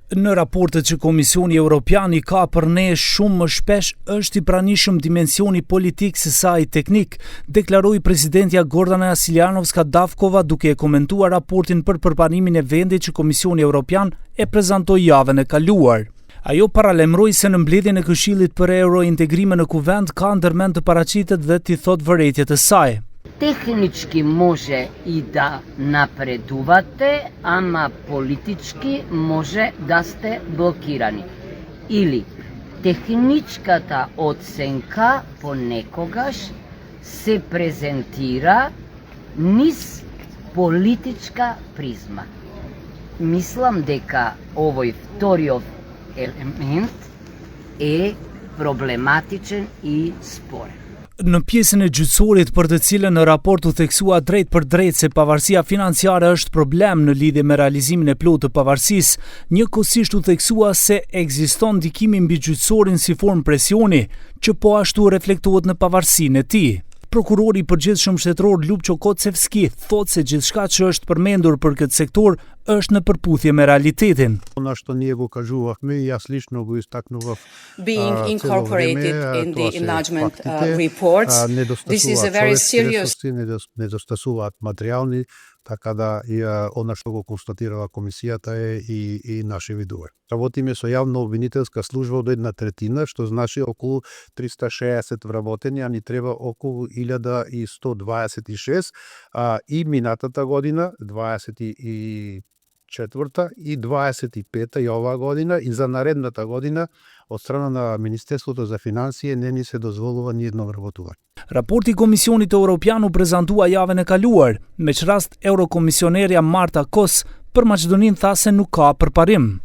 Në raportet që Komisioni Evropian I ka për ne shumë më shpesh është I pranishëm dimensioni politik se sa I teknik, deklaroi presidentja Gordana Siljanovska-Davkova duke e komentuar raportin për përpanimin e vendit që Komisioni Evropian e prezantoi javën e kaluar. Ajo paralajmëroi se në mbledhjen e Këshillit për Eurointegrime në Kuvend ka ndërmend të paraqitet dhe t'i thotë vërejtjet e saj. Tehnički može I da napreduvate, ama politički može da ste blokirani. Ili tehničkата ocenka ponekogaš se prezentira niz politička prizma. Mislim deka ovoj vtoriov element je problematičen I sporen. Në pjesën e gjyqësorit për të cilën në raport u theksua drejt për drejt se pavarësia financiare është problem në lidhje me realizimin e plotë të pavarësisë, njëkohësisht u theksua se ekziston ndikimi mbi gjyqësorin si formë presioni, që po ashtu reflektohet në pavarësinë e tij. Prokurori I përgjithshëm shtetëror Ljupço Kocevski thotë se gjithçka që është përmendur për këtë sektor është në përputhje me realitetin. Being incorporated in the enlargement reports, this is a very serious... Така да она што го констатирала комисијата е и наше видове. Работиме со јавно обвинителска служба од 1/3, што значи околу 360 вработени, а ни треба околу 1126, и минатата година, 24-та и 25-та и оваа година, и за наредната година од страна на Министерството за финансии не ни се дозволува ни едно вработување. Raporti I Komisionit Evropian u prezantua javën e kaluar, me që rast Eurokomisionerja Marta Kos për Maqedoninë tha se nuk ka përparim.